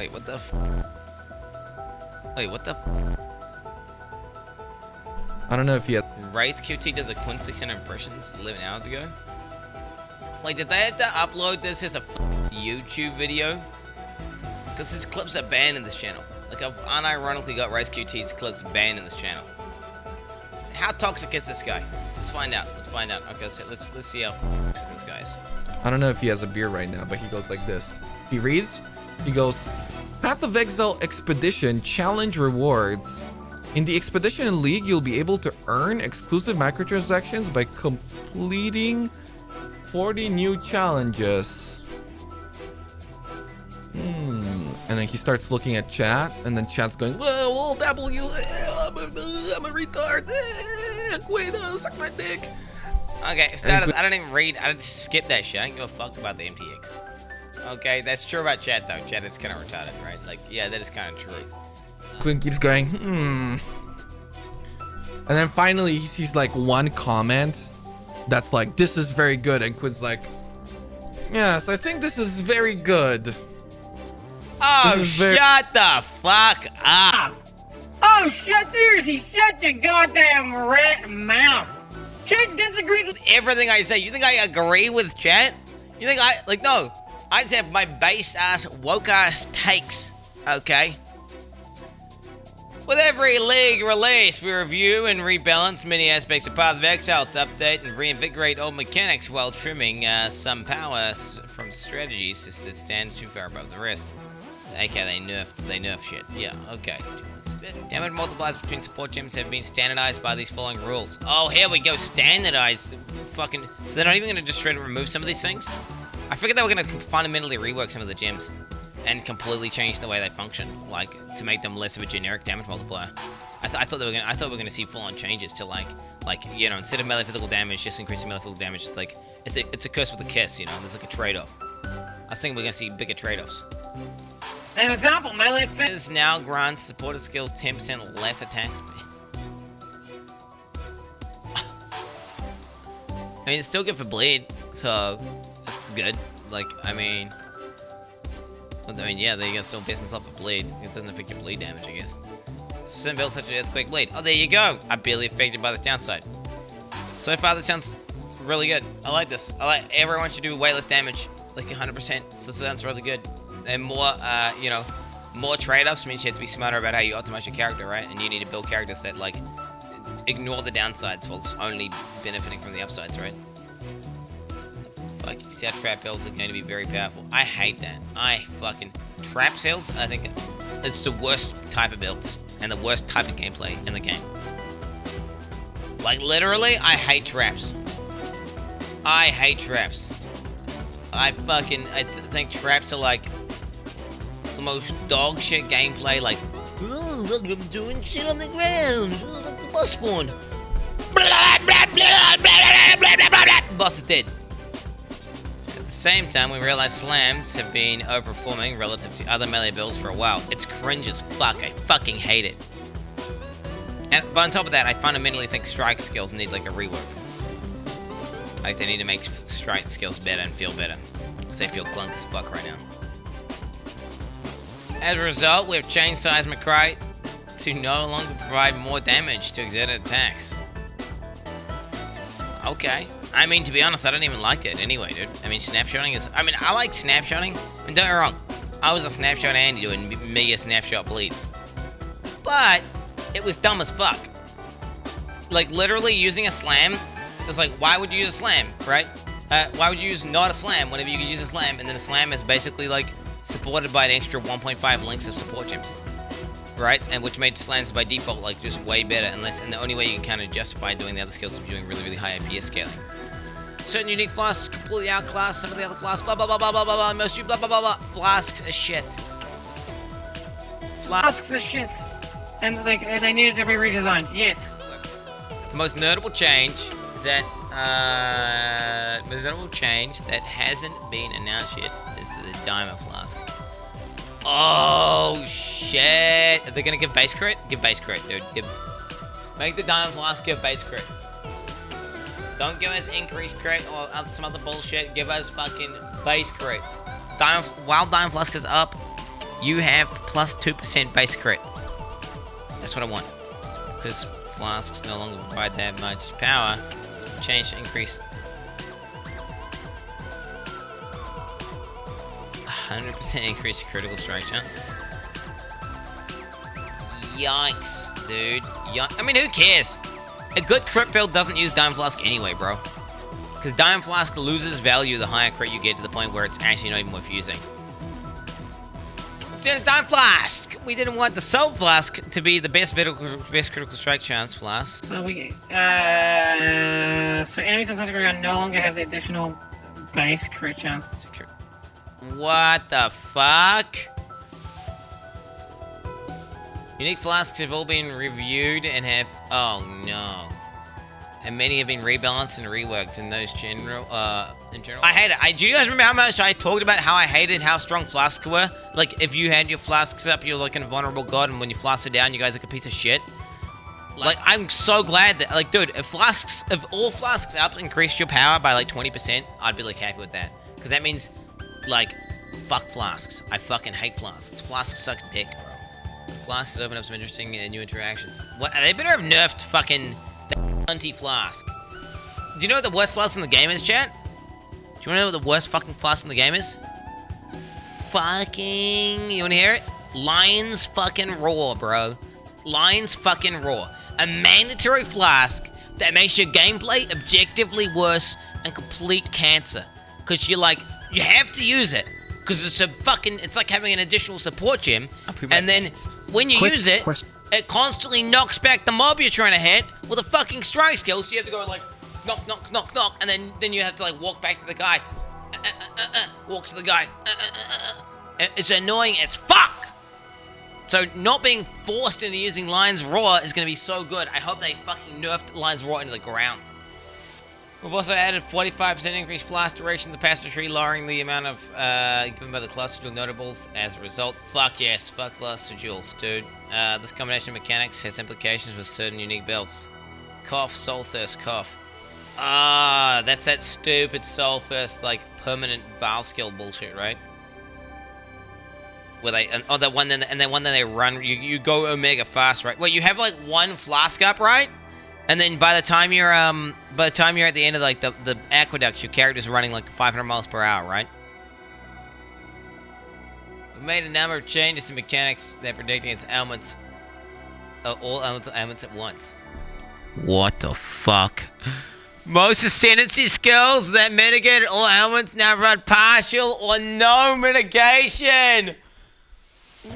Wait, what the Wait, what the I don't know if he had... Race QT does a Quinn 600 impressions 11 hours ago? Like, did they have to upload this as a YouTube video? Because his clips are banned in this channel. Like, I've unironically got Race QT's clips banned in this channel. How toxic is this guy? Let's find out. Let's find out. Okay, so let's see how toxic this guy is. I don't know if he has a beer right now, but he goes like this. He reads, he goes, Path of Exile Expedition Challenge Rewards. In the Expedition League, you'll be able to earn exclusive microtransactions by completing 40 new challenges. And then he starts looking at chat, and then chat's going, well, W, I'm a retard. Quit, suck my dick. Okay, I don't even read. I just skip that shit. I don't give a fuck about the MTX. Okay, that's true about chat though. Chat is kind of retarded, right? Like, yeah, that is kind of true. Quinn keeps going, And then finally he sees like one comment that's like, this is very good. And Quinn's like, yes, I think this is very good. Oh, shut the fuck up. Oh, shut your goddamn rat mouth. Chat disagrees with everything I say. You think I agree with chat? You think no. I just have my based ass, woke ass takes, okay? With every league release, we review and rebalance many aspects of Path of Exile to update and reinvigorate old mechanics while trimming some power from strategies that stand too far above the rest. So, okay, they nerf shit. Yeah, okay. Damage multipliers between support gems have been standardized by these following rules. Oh, here we go, standardized. Fucking. So they're not even gonna just straight up remove some of these things? I figured they were gonna fundamentally rework some of the gems and completely change the way they function, like to make them less of a generic damage multiplier. I thought we were gonna see full-on changes to like you know, instead of melee physical damage, just increasing melee physical damage. It's like it's a curse with a kiss, you know. There's like a trade-off. I was thinking we're gonna see bigger trade-offs. an example. Melee Fizz now grants supported skills 10% less attack speed. I mean, it's still good for bleed, so that's good. Like, I mean, yeah, they can still business up for bleed. It doesn't affect your bleed damage, I guess. Some builds such as Earthquake Bleed. Oh, there you go. I'm barely affected by this downside. So far, this sounds really good. I like this. Everyone should do way less damage, like 100%. This sounds really good. And more, you know, more trade-offs means you have to be smarter about how you optimize your character, right? And you need to build characters that, like, ignore the downsides while it's only benefiting from the upsides, right? Like, you see how trap builds are going to be very powerful. I hate that. Trap builds, I think it's the worst type of builds and the worst type of gameplay in the game. Like, literally, I hate traps. I hate traps. I think traps are like the most dog shit gameplay. Like, oh, look, I'm doing shit on the ground. Oh, look, the boss spawned. Boss is dead. At the same time, we realize slams have been overperforming relative to other melee builds for a while. It's cringe as fuck. I fucking hate it. But on top of that, I fundamentally think strike skills need like a rework. Like, they need to make strike skills better and feel better. Because they feel clunk as fuck right now. As a result, we've changed Seismic Crate to no longer provide more damage to exerted attacks. Okay. I mean, to be honest, I don't even like it anyway, dude. I mean, snapshotting is... I mean, I like snapshotting. I mean, don't get me wrong. I was a snapshot Andy doing mega snapshot bleeds. But it was dumb as fuck. Like, literally using a slam... It's like, why would you use a slam, right? Why would you use not a slam whenever you could use a slam, and then a slam is basically, like, supported by an extra 1.5 links of support gems, right? And which made slams by default, like, just way better, and the only way you can kind of justify doing the other skills is doing really, really high IPS scaling. Certain unique flasks completely outclass some of the other class, blah, blah, blah, blah, blah, blah, blah, most you, blah, blah, blah, blah. Flasks are shit. Flasks are shit. And, like, they needed to be redesigned, yes. The most notable change that hasn't been announced yet is the Diamond Flask. Oh shit! Are they gonna give base crit? Give base crit, dude. Make the Diamond Flask give base crit. Don't give us increased crit or some other bullshit. Give us fucking base crit. While Diamond Flask is up, you have plus 2% base crit. That's what I want. Because flasks no longer provide that much power. Change to increase 100% increase critical strike chance. Yikes, dude. I mean, who cares? A good crit build doesn't use Diamond Flask anyway, bro. Because Diamond Flask loses value the higher crit you get to the point where it's actually not even worth using. Diamond Flask! We didn't want the Soul Flask to be the best critical strike chance Flask. So we, so enemies on the ground no longer have the additional base crit chance. What the fuck? Unique flasks have all been reviewed and have... Oh no. And many have been rebalanced and reworked in those general... in general. I hate it. Do you guys remember how much I talked about how I hated how strong flasks were? Like, if you had your flasks up, you're like an invulnerable god, and when you flask it down, you guys are like a piece of shit. Like, I'm so glad that... Like, dude, if all flasks up increased your power by like 20%, I'd be like happy with that. Because that means, like, fuck flasks. I fucking hate flasks. Flasks suck dick, bro. Flasks open up some interesting new interactions. What? They better have nerfed fucking the hunty flask. Do you know what the worst flask in the game is, chat? Do you wanna know what the worst fucking flask in the game is? Fucking... You wanna hear it? Lions fucking Roar, bro. Lions fucking Roar. A mandatory flask that makes your gameplay objectively worse and complete cancer. Cause you're like, you have to use it. Because it's a fucking... It's like having an additional support gem. And then when you use it, it constantly knocks back the mob you're trying to hit with a fucking strike skill. So you have to go like, knock, knock, knock, knock. And then you have to like walk back to the guy. Walk to the guy. It's annoying as fuck. So not being forced into using Lion's Roar is going to be so good. I hope they fucking nerfed Lion's Roar into the ground. We've also added 45% increased flask duration to the passive tree, lowering the amount of given by the cluster jewel notables as a result. Fuck yes, fuck cluster jewels, dude. This combination of mechanics has implications with certain unique builds. Cough, soul thirst, cough. Ah, that's that stupid soul thirst, like permanent Val skill bullshit, right? Where they and then they run. You go Omega fast, right? Well, you have like one flask up, right? And then by the time you're at the end of like the aqueducts, your character's running like 500 miles per hour, right? We've made a number of changes to mechanics that predict against ailments, all ailments at once. What the fuck? Most Ascendancy skills that mitigate all ailments now provide partial or no mitigation.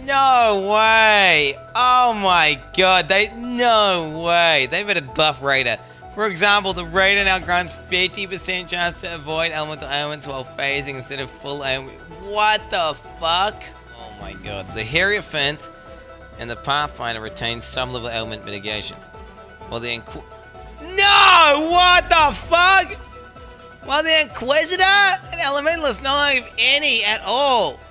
No way! Oh my god, no way! They better buff Raider. For example, the Raider now grants 50% chance to avoid elemental ailments while phasing instead of full ailment. What the fuck? Oh my god. The Hierophant and the Pathfinder retain some level of ailment mitigation. While the No! What the fuck? While the Inquisitor and Elementalist no longer have any at all.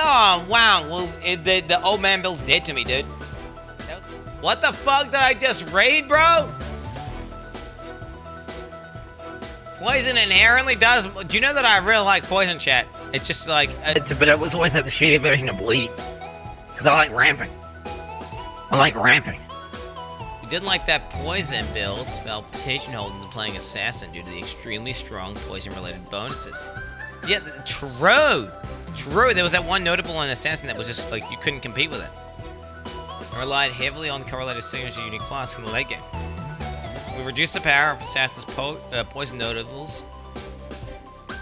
Oh, wow. Well, the old man build's dead to me, dude. What the fuck did I just read, bro? Poison inherently does... Do you know that I really like poison, chat? It's just like... But it was always like the shitty version of bleed. Because I like ramping. I like ramping. You didn't like that poison build, spell pigeonholed into playing assassin due to the extremely strong poison-related bonuses. Yeah, true. True, there was that one notable on Assassin that was just like, you couldn't compete with it. I relied heavily on correlated signature unique class in the late game. We reduced the power of Assassin's poison notables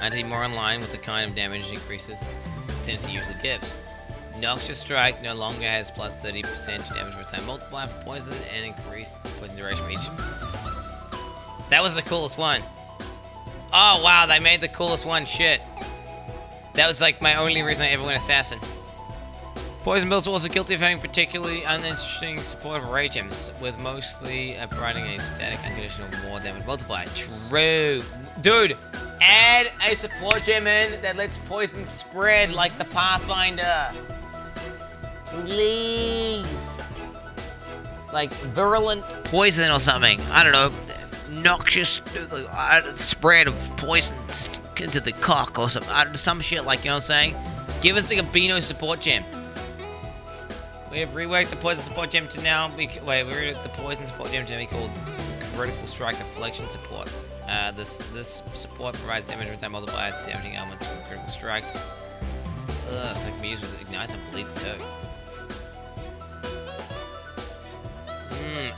and to be more in line with the kind of damage increases since it usually gives. Noxious Strike no longer has plus 30% damage per time multiplier for poison and increased poison duration for each. That was the coolest one. Oh wow, they made the coolest one, shit. That was like my only reason I ever went Assassin. Poison builds are also guilty of having particularly uninteresting support of rage gems, with mostly providing a static unconditional more damage multiplier. True. Dude, add a support gem in that lets poison spread like the Pathfinder. Please. Like virulent poison or something. I don't know. Noxious spread of poison into the cock or some shit, like, you know what I'm saying? Give us like a Beano support gem. We have reworked the poison support gem to now be... Wait, we reworked the poison support gem to be called critical strike deflection support. This support provides damage every time multiplies to damaging elements from critical strikes. Ugh, it's like me used with ignites and bleeds too.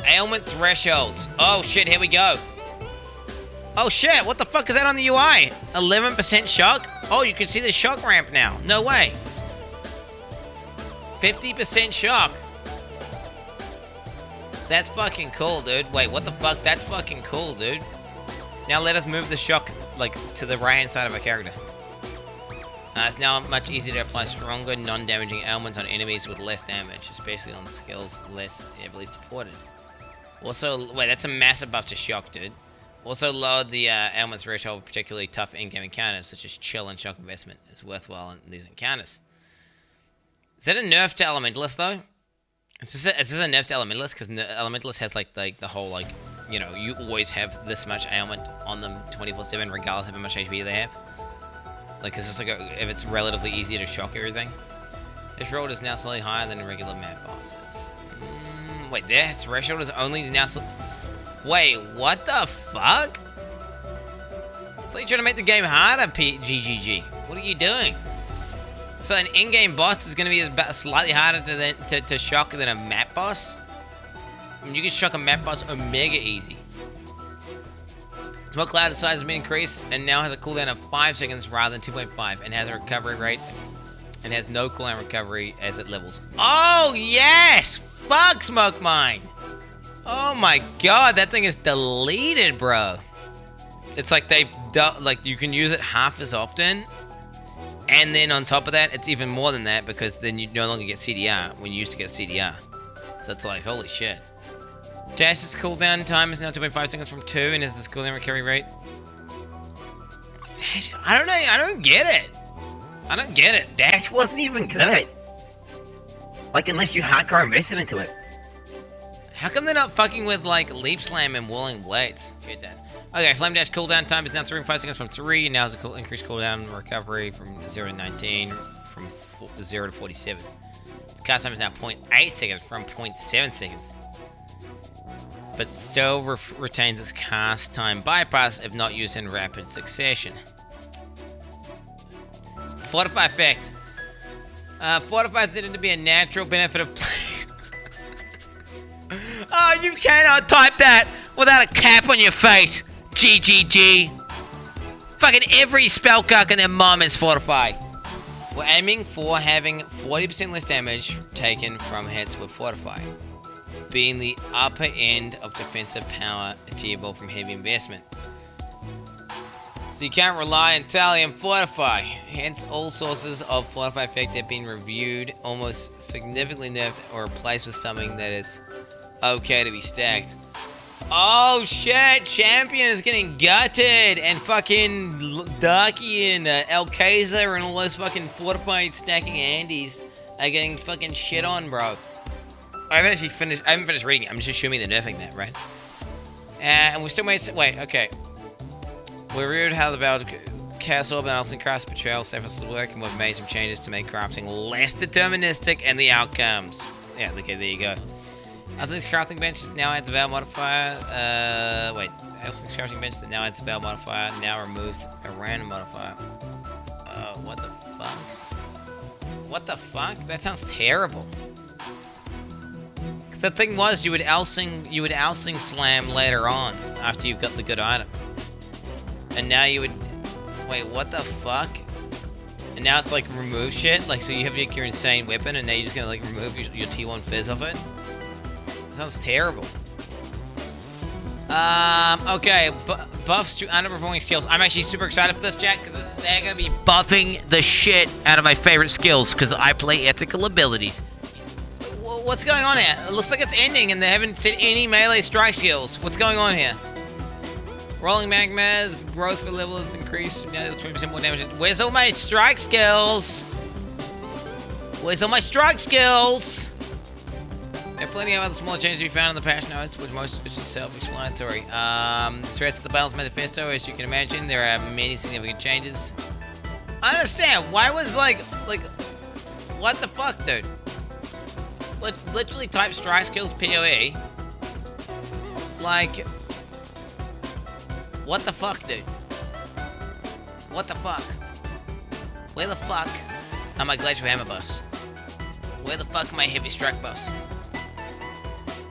Ailment thresholds. Oh shit, here we go. Oh shit, what the fuck is that on the UI? 11% shock? Oh, you can see the shock ramp now. No way. 50% shock. That's fucking cool, dude. Wait, what the fuck? That's fucking cool, dude. Now let us move the shock, like, to the right-hand side of our character. It's now much easier to apply stronger, non-damaging ailments on enemies with less damage, especially on skills less heavily supported. Also, wait, that's a massive buff to shock, dude. Also lowered the ailment threshold for particularly tough in-game encounters, such as chill and shock investment. Is worthwhile in these encounters. Is that a nerf to Elementalist, though? Is this a nerf to Elementalist? Because Elementalist has, like, the whole, like, you know, you always have this much ailment on them 24/7, regardless of how much HP they have. Like, it's just like, if it's relatively easier to shock everything. This threshold is now slightly higher than regular map bosses. Wait, their threshold is only now... Wait, what the fuck? I thought you were trying to make the game harder, GGG. What are you doing? So an in-game boss is going to be slightly harder to shock than a map boss? I mean, you can shock a map boss omega easy. Smoke cloud size has been increased and now has a cooldown of 5 seconds rather than 2.5 and has a recovery rate and has no cooldown recovery as it levels. Oh, yes! Fuck Smoke Mine! Oh my god, that thing is deleted, bro. It's like they've done, like, you can use it half as often. And then on top of that, it's even more than that because then you no longer get CDR when you used to get CDR. So it's like, holy shit. Dash's cooldown time is now 2.5 seconds from 2 and has this cooldown recovery rate. Dash, I don't know, I don't get it. I don't get it. Dash wasn't even good. Like, unless you hardcore invested into it. How come they're not fucking with, like, Leap Slam and Whirling Blades? Get that. Okay, Flame Dash cooldown time is now 3.5 seconds from 3, and now has a increased cooldown recovery from 0 to 19, from 0 to 47. Its cast time is now 0.8 seconds from 0.7 seconds. But still retains its cast time bypass if not used in rapid succession. Fortify effect. Fortify is intended to be a natural benefit of play. Oh, you cannot type that without a cap on your face. GGG. Fucking every spellcock and their mom is Fortify. We're aiming for having 40% less damage taken from hits with Fortify, being the upper end of defensive power achievable from heavy investment. So you can't rely entirely on Fortify. Hence, all sources of Fortify effect have been reviewed, almost significantly nerfed, or replaced with something that is okay to be stacked. Oh shit, Champion is getting gutted, and fucking Darky and Alcazar and all those fucking fortified stacking Andes are getting fucking shit on, bro. I haven't finished reading it. I'm just assuming they're nerfing that, right? And we still made... Wait, okay. We reviewed how the Valve Castle and Alcin Craft's Betrayal surface work, and we've made some changes to make crafting less deterministic and the outcomes. Yeah, okay, there you go. Alcin's crafting bench now adds a Veil modifier. Alcin's crafting bench that now adds a Veil modifier now removes a random modifier. What the fuck? What the fuck? That sounds terrible. Cause the thing was, you would Alcing slam later on after you've got the good item, and now you would. Wait, what the fuck? And now it's like remove shit. Like, so you have your insane weapon, and now you're just gonna like remove your T1 fizz off it. Sounds terrible. Okay, buffs to underperforming skills. I'm actually super excited for this, Jack, because they're gonna be buffing the shit out of my favorite skills, because I play ethical abilities. What's going on here? It looks like it's ending, and they haven't said any melee strike skills. What's going on here? Rolling magmas, growth for level is increased. Now there's 20% more damage. Where's all my strike skills? Where's all my strike skills? There are plenty of other smaller changes to be found in the patch notes, which most of which is self-explanatory. The rest of the Balance Manifesto, as you can imagine, there are many significant changes. I understand. Why was like, what the fuck, dude? Literally type strike skills PoE. Like, what the fuck, dude? What the fuck? Where the fuck are my Glacial Hammer buffs? Where the fuck are my Heavy Strike buffs?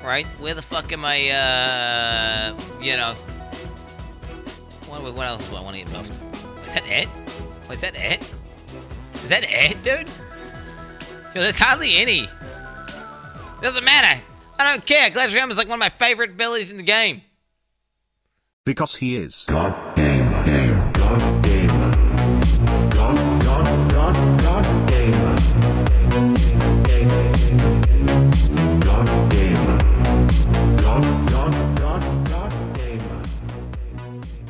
Right? Where the fuck am I, you know... What else do I want to get buffed? Is that it? Wait, is that it? Is that it, dude? Yo, there's hardly any. Doesn't matter. I don't care. Glacial Hammer is like one of my favorite abilities in the game. Because he is God.